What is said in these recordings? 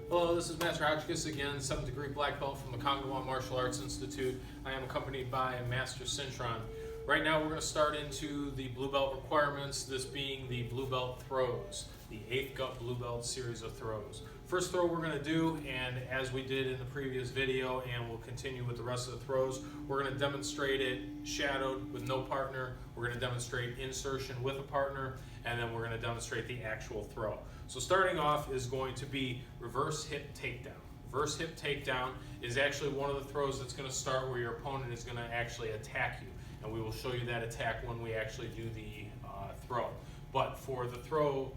Hello, this is Master Hotchkiss again, 7th degree black belt from the Congo Martial Arts Institute. I am accompanied by Master Cintron. Right now we're going to start into the blue belt requirements, this being the blue belt throws, the 8th Gup Blue Belt series of throws. First throw we're going to do, and as we did in the previous video, and we'll continue with the rest of the throws, we're going to demonstrate it shadowed with no partner, we're going to demonstrate insertion with a partner, and then we're going to demonstrate the actual throw. So starting off is going to be reverse hip takedown. Reverse hip takedown is actually one of the throws that's going to start where your opponent is going to actually attack you. And we will show you that attack when we actually do the throw. But for the throw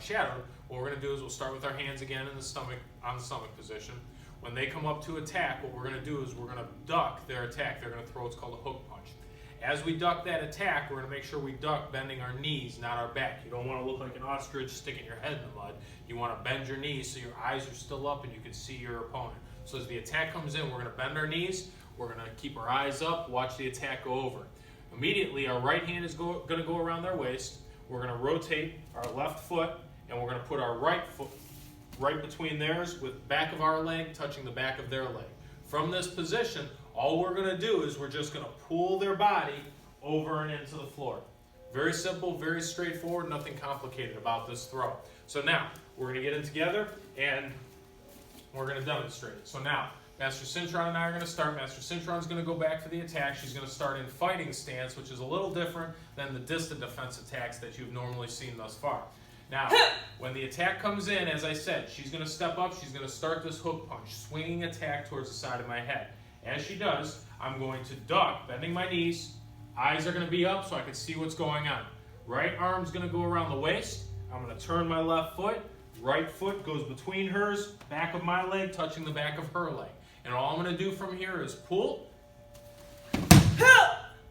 shadowed, what we're going to do is we'll start with our hands again in the stomach, on the stomach position. When they come up to attack, what we're going to do is we're going to duck their attack. They're going to throw what's called a hook punch. As we duck that attack, we're going to make sure we duck bending our knees, not our back. You don't want to look like an ostrich sticking your head in the mud. You want to bend your knees so your eyes are still up and you can see your opponent. So as the attack comes in, we're going to bend our knees. We're going to keep our eyes up, watch the attack go over. Immediately, our right hand is going to go around their waist. We're going to rotate our left foot, and we're going to put our right foot right between theirs with back of our leg touching the back of their leg. From this position, all we're going to do is we're just going to pull their body over and into the floor. Very simple, very straightforward, nothing complicated about this throw. So now, we're going to get it together, and we're going to demonstrate it. So now, Master Cintron and I are going to start. Master Cintron's going to go back for the attack. She's going to start in fighting stance, which is a little different than the distant defense attacks that you've normally seen thus far. Now, when the attack comes in, as I said, she's going to step up. She's going to start this hook punch, swinging attack towards the side of my head. As she does, I'm going to duck, bending my knees. Eyes are going to be up so I can see what's going on. Right arm's going to go around the waist. I'm going to turn my left foot. Right foot goes between hers, back of my leg touching the back of her leg. And all I'm going to do from here is pull,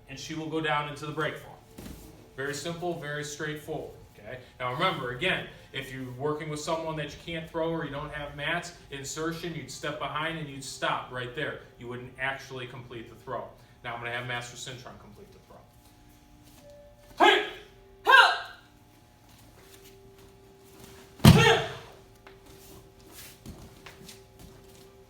and she will go down into the break fall. Very simple, very straightforward. Okay? Now remember, again, if you're working with someone that you can't throw or you don't have mats, insertion, you'd step behind and you'd stop right there. You wouldn't actually complete the throw. Now I'm going to have Master Cintron complete the throw. Hey!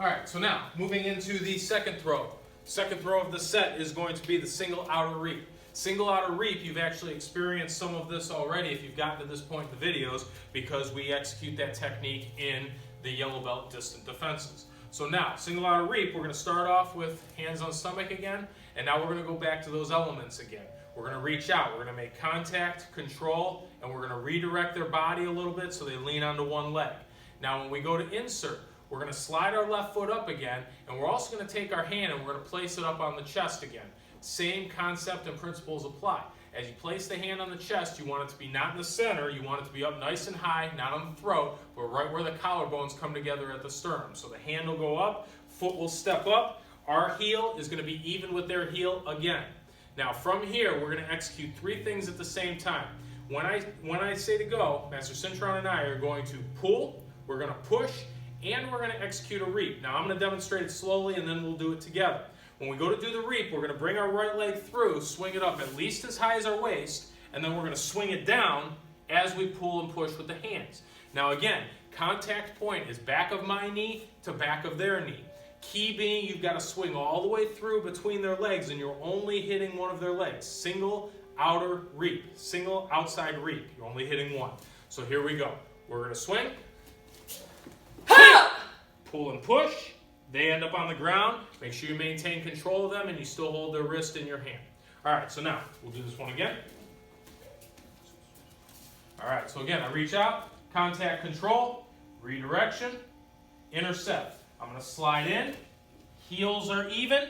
Alright, so now, moving into the second throw. Second throw of the set is going to be the single outer reap. Single outer reap, you've actually experienced some of this already if you've gotten to this point in the videos, because we execute that technique in the yellow belt distant defenses. So now, single outer reap, we're going to start off with hands on stomach again, and now we're going to go back to those elements again. We're going to reach out, we're going to make contact, control, and we're going to redirect their body a little bit so they lean onto one leg. Now when we go to insert, we're going to slide our left foot up again, and we're also going to take our hand and we're going to place it up on the chest again. Same concept and principles apply. As you place the hand on the chest, you want it to be not in the center, you want it to be up nice and high, not on the throat, but right where the collarbones come together at the sternum. So the hand will go up, foot will step up, our heel is going to be even with their heel again. Now from here, we're going to execute three things at the same time. When I say to go, Master Cintron and I are going to pull, we're going to push, and we're going to execute a reap. Now I'm going to demonstrate it slowly and then we'll do it together. When we go to do the reap, we're going to bring our right leg through, swing it up at least as high as our waist, and then we're going to swing it down as we pull and push with the hands. Now again, contact point is back of my knee to back of their knee. Key being you've got to swing all the way through between their legs and you're only hitting one of their legs. Single outer reap, single outside reap. You're only hitting one. So here we go. We're going to swing. Pull and push. They end up on the ground. Make sure you maintain control of them and you still hold their wrist in your hand. Alright, so now we'll do this one again. Alright, so again, I reach out, contact control, redirection, intercept. I'm going to slide in, heels are even,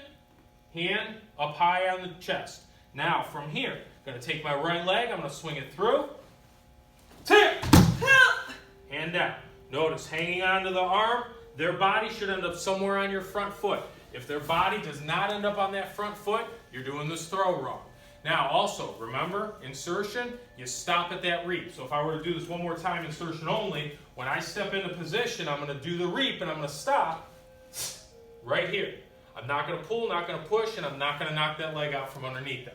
hand up high on the chest. Now from here, I'm going to take my right leg, I'm going to swing it through, tip, hand down. Notice hanging onto the arm, their body should end up somewhere on your front foot. If their body does not end up on that front foot, you're doing this throw wrong. Now also, remember, insertion, you stop at that reap. So if I were to do this one more time, insertion only, when I step into position, I'm going to do the reap and I'm going to stop right here. I'm not going to pull, not going to push, and I'm not going to knock that leg out from underneath them.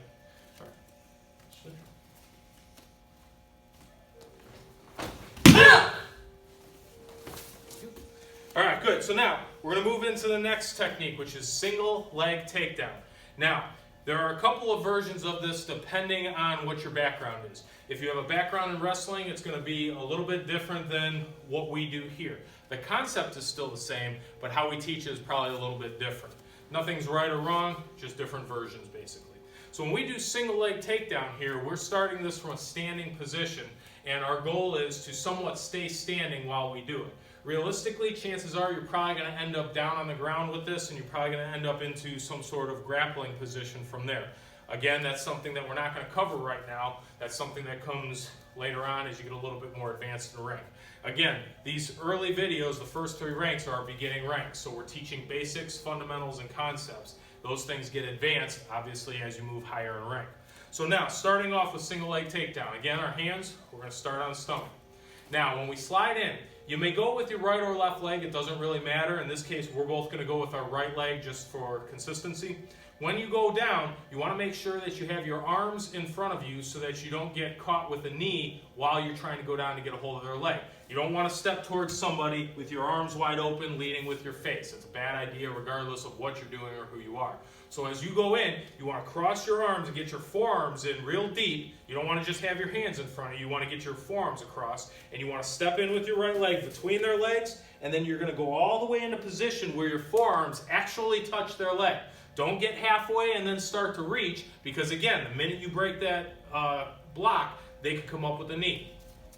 All right, good. So now we're going to move into the next technique, which is single leg takedown. Now, there are a couple of versions of this depending on what your background is. If you have a background in wrestling, it's going to be a little bit different than what we do here. The concept is still the same, but how we teach it is probably a little bit different. Nothing's right or wrong, just different versions basically. So when we do single leg takedown here, we're starting this from a standing position, and our goal is to somewhat stay standing while we do it. Realistically, chances are you're probably going to end up down on the ground with this, and you're probably going to end up into some sort of grappling position from there. Again, that's something that we're not going to cover right now. That's something that comes later on as you get a little bit more advanced in the ring. Again, these early videos, the first 3 ranks are our beginning ranks, so we're teaching basics, fundamentals, and concepts. Those things get advanced, obviously, as you move higher in rank. So now, starting off with single leg takedown. Again, our hands, we're going to start on the stomach. Now, when we slide in, you may go with your right or left leg. It doesn't really matter. In this case, we're both going to go with our right leg just for consistency. When you go down, you want to make sure that you have your arms in front of you so that you don't get caught with the knee while you're trying to go down to get a hold of their leg. You don't want to step towards somebody with your arms wide open, leading with your face. It's a bad idea regardless of what you're doing or who you are. So as you go in, you want to cross your arms and get your forearms in real deep. You don't want to just have your hands in front of you. You want to get your forearms across, and you want to step in with your right leg between their legs, and then you're going to go all the way into position where your forearms actually touch their leg. Don't get halfway and then start to reach, because again, the minute you break that block, they can come up with a knee.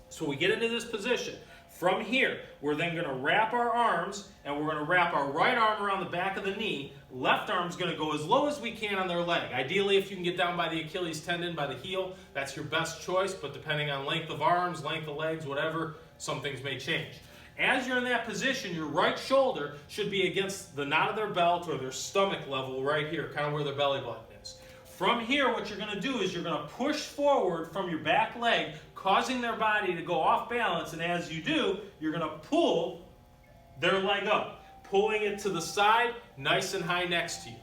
So we get into this position. From here, we're then going to wrap our arms, and we're going to wrap our right arm around the back of the knee. Left arm's going to go as low as we can on their leg. Ideally, if you can get down by the Achilles tendon, by the heel, that's your best choice, but depending on length of arms, length of legs, whatever, some things may change. As you're in that position, your right shoulder should be against the knot of their belt or their stomach level right here, kind of where their belly button is. From here, what you're going to do is you're going to push forward from your back leg, causing their body to go off balance, and as you do, you're going to pull their leg up, pulling it to the side, nice and high next to you.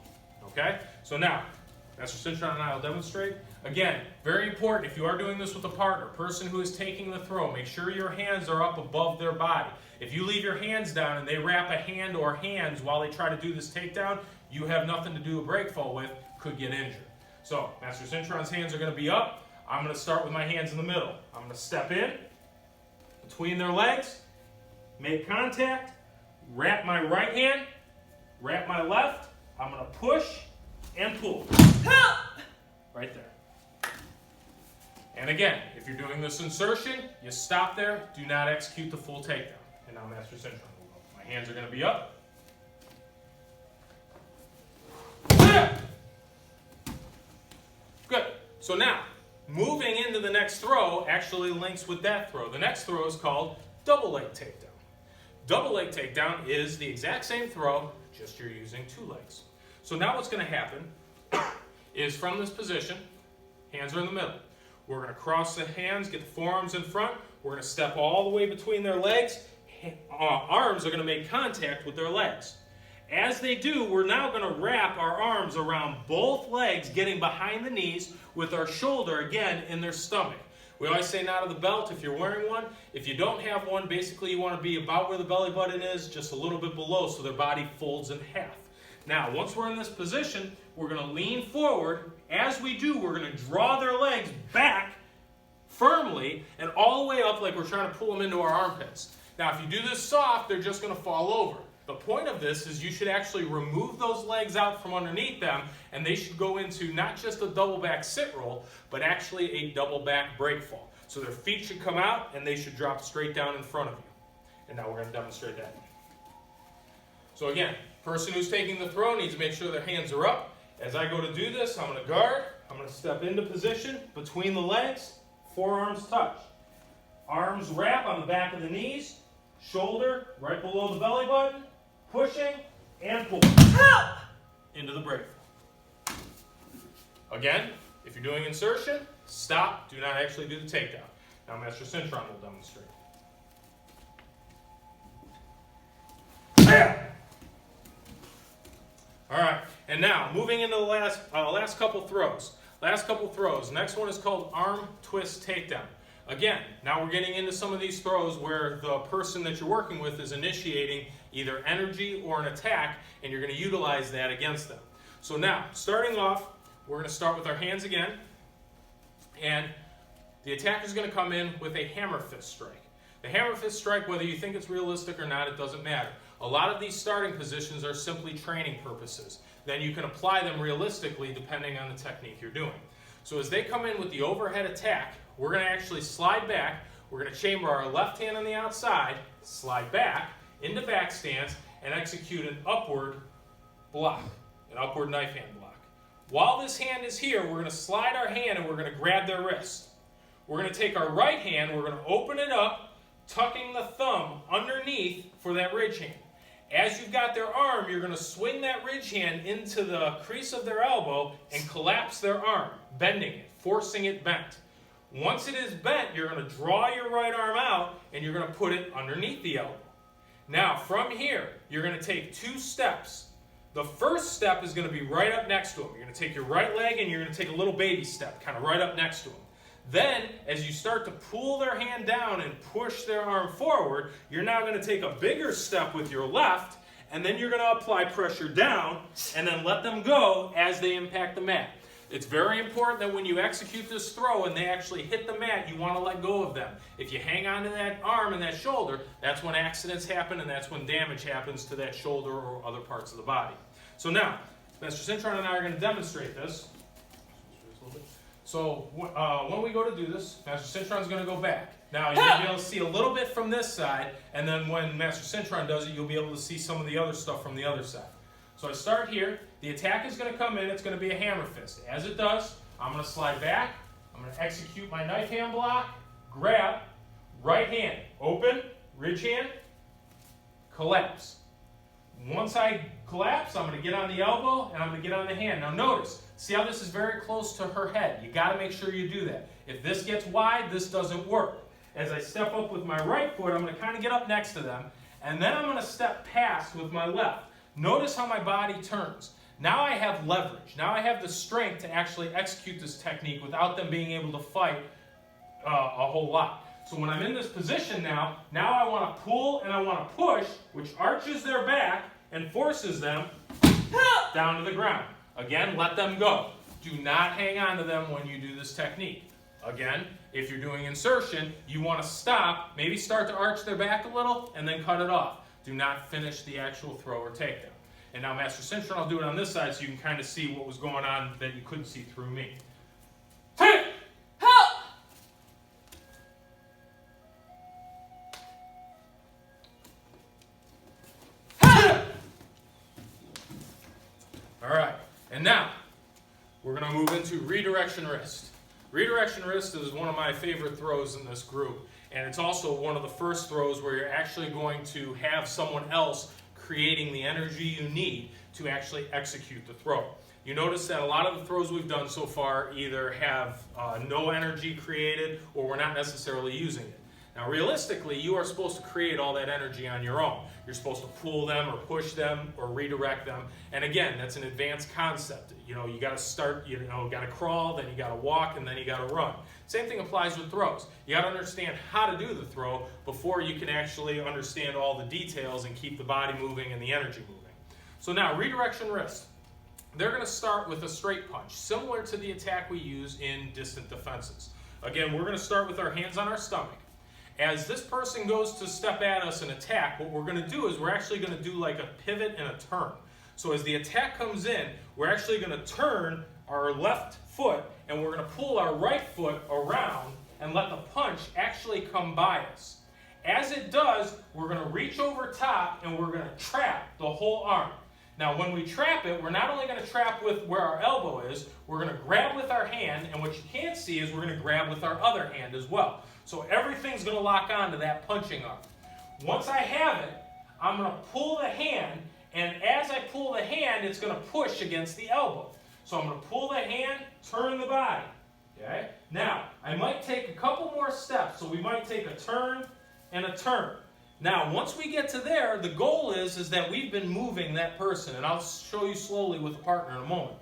Okay? So now, Master Cintron and I will demonstrate. Again, very important, if you are doing this with a partner, person who is taking the throw, make sure your hands are up above their body. If you leave your hands down and they wrap a hand or hands while they try to do this takedown, you have nothing to do a break fall with, could get injured. So, Master Cintron's hands are going to be up. I'm going to start with my hands in the middle. I'm going to step in between their legs, make contact, wrap my right hand, wrap my left. I'm going to push and pull. Right there. And again, if you're doing this insertion, you stop there. Do not execute the full takedown. And now Master Cintron will go. My hands are going to be up. Good. So now, moving into the next throw actually links with that throw. The next throw is called double leg takedown. Double leg takedown is the exact same throw, just you're using 2 legs. So now what's going to happen is from this position, hands are in the middle. We're going to cross the hands, get the forearms in front. We're going to step all the way between their legs. Arms are going to make contact with their legs. As they do, we're now going to wrap our arms around both legs, getting behind the knees with our shoulder, again, in their stomach. We always say knot of the belt if you're wearing one. If you don't have one, basically you want to be about where the belly button is, just a little bit below, so their body folds in half. Now, once we're in this position, we're going to lean forward. As we do, we're going to draw their legs back firmly and all the way up like we're trying to pull them into our armpits. Now, if you do this soft, they're just going to fall over. The point of this is you should actually remove those legs out from underneath them, and they should go into not just a double back sit roll, but actually a double back break fall. So their feet should come out, and they should drop straight down in front of you. And now we're going to demonstrate that. So again, person who's taking the throw needs to make sure their hands are up. As I go to do this, I'm going to guard. I'm going to step into position between the legs, forearms touch. Arms wrap on the back of the knees, shoulder right below the belly button, pushing and pull into the break fall. Again, if you're doing insertion, stop. Do not actually do the takedown. Now Master Cintron will demonstrate. All right, and now moving into the last couple throws. Next one is called arm twist takedown. Again, now we're getting into some of these throws where the person that you're working with is initiating either energy or an attack, and you're going to utilize that against them. So now, starting off, we're going to start with our hands again, and the attacker is going to come in with a hammer fist strike. The hammer fist strike, whether you think it's realistic or not, it doesn't matter. A lot of these starting positions are simply training purposes. Then you can apply them realistically depending on the technique you're doing. So as they come in with the overhead attack, we're going to actually slide back. We're going to chamber our left hand on the outside, slide back into back stance, and execute an upward block, an upward knife hand block. While this hand is here, we're going to slide our hand and we're going to grab their wrist. We're going to take our right hand, we're going to open it up, tucking the thumb underneath for that ridge hand. As you've got their arm, you're going to swing that ridge hand into the crease of their elbow and collapse their arm, bending it, forcing it bent. Once it is bent, you're going to draw your right arm out and you're going to put it underneath the elbow. Now, from here, you're going to take 2 steps. The first step is going to be right up next to them. You're going to take your right leg and you're going to take a little baby step, kind of right up next to them. Then, as you start to pull their hand down and push their arm forward, you're now going to take a bigger step with your left, and then you're going to apply pressure down, and then let them go as they impact the mat. It's very important that when you execute this throw and they actually hit the mat, you want to let go of them. If you hang on to that arm and that shoulder, that's when accidents happen, and that's when damage happens to that shoulder or other parts of the body. So now, Master Cintron and I are going to demonstrate this. So when we go to do this, Master Cintron is going to go back. Now, you'll be able to see a little bit from this side, and then when Master Cintron does it, you'll be able to see some of the other stuff from the other side. So I start here. The attack is going to come in. It's going to be a hammer fist. As it does, I'm going to slide back. I'm going to execute my knife hand block, grab, right hand, open, ridge hand, collapse. Once I collapse, I'm going to get on the elbow, and I'm going to get on the hand. Now notice, see how this is very close to her head. You got to make sure you do that. If this gets wide, this doesn't work. As I step up with my right foot, I'm going to kind of get up next to them, and then I'm going to step past with my left. Notice how my body turns. Now I have leverage. Now I have the strength to actually execute this technique without them being able to fight a whole lot. So when I'm in this position now I want to pull and I want to push, which arches their back and forces them down to the ground. Again, let them go. Do not hang on to them when you do this technique. Again, if you're doing insertion, you want to stop, maybe start to arch their back a little, and then cut it off. Do not finish the actual throw or takedown. And now Master Cintron, I'll do it on this side so you can kind of see what was going on that you couldn't see through me. Take! Help! All right, and now we're going to move into redirection wrist. Redirection wrist is one of my favorite throws in this group, and it's also one of the first throws where you're actually going to have someone else creating the energy you need to actually execute the throw. You notice that a lot of the throws we've done so far either have no energy created or we're not necessarily using it. Now realistically, you are supposed to create all that energy on your own. You're supposed to pull them or push them or redirect them. And again, that's an advanced concept. You know, you got to start, you got to crawl, then you got to walk, and then you got to run. Same thing applies with throws. You got to understand how to do the throw before you can actually understand all the details and keep the body moving and the energy moving. So now, redirection wrist. They're going to start with a straight punch, similar to the attack we use in distant defenses. Again, we're going to start with our hands on our stomach. As this person goes to step at us and attack, what we're going to do is we're actually going to do like a pivot and a turn. So as the attack comes in, we're actually going to turn our left foot and we're going to pull our right foot around and let the punch actually come by us. As it does, we're going to reach over top and we're going to trap the whole arm. Now when we trap it, we're not only going to trap with where our elbow is, we're going to grab with our hand, and what you can't see is we're going to grab with our other hand as well. So everything's going to lock onto that punching arm. Once I have it, I'm going to pull the hand, and as I pull the hand, it's going to push against the elbow. So I'm going to pull the hand, turn the body. Okay? Now, I might take a couple more steps, so we might take a turn and a turn. Now, once we get to there, the goal is that we've been moving that person, and I'll show you slowly with a partner in a moment.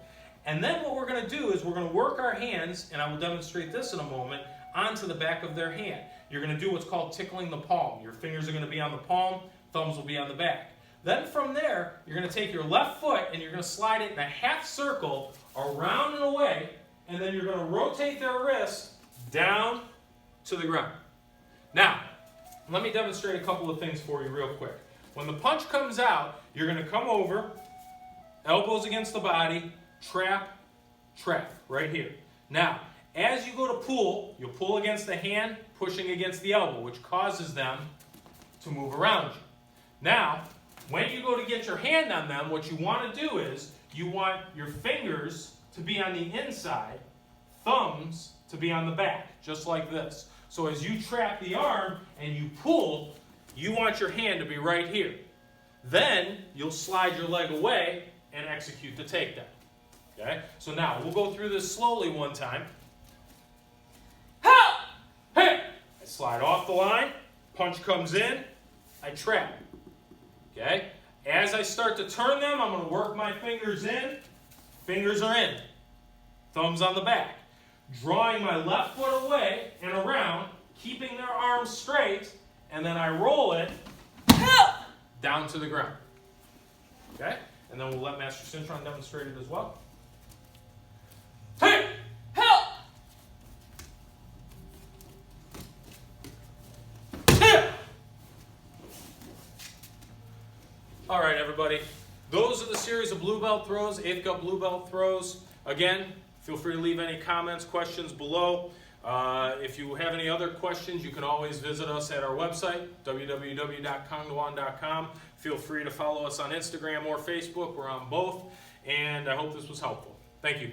And then what we're going to do is we're going to work our hands, and I will demonstrate this in a moment, onto the back of their hand. You're going to do what's called tickling the palm. Your fingers are going to be on the palm, thumbs will be on the back. Then from there, you're going to take your left foot and you're going to slide it in a half circle around and away, and then you're going to rotate their wrist down to the ground. Now, let me demonstrate a couple of things for you real quick. When the punch comes out, you're going to come over, elbows against the body, trap, trap, right here. Now, as you go to pull, you'll pull against the hand, pushing against the elbow, which causes them to move around you. Now, when you go to get your hand on them, what you want to do is you want your fingers to be on the inside, thumbs to be on the back, just like this. So as you trap the arm and you pull, you want your hand to be right here. Then you'll slide your leg away and execute the takedown. Okay? So now we'll go through this slowly one time. Ha! Hey! I slide off the line, punch comes in, I trap. Okay? As I start to turn them, I'm going to work my fingers in. Fingers are in. Thumbs on the back. Drawing my left foot away and around, keeping their arms straight, and then I roll it down to the ground. Okay? And then we'll let Master Cintron demonstrate it as well. Hey! Help! All right, everybody. Those are the series of blue belt throws, 8th Gup blue belt throws. Again, feel free to leave any comments, questions below. If you have any other questions, you can always visit us at our website, www.kangdawan.com. Feel free to follow us on Instagram or Facebook. We're on both. And I hope this was helpful. Thank you.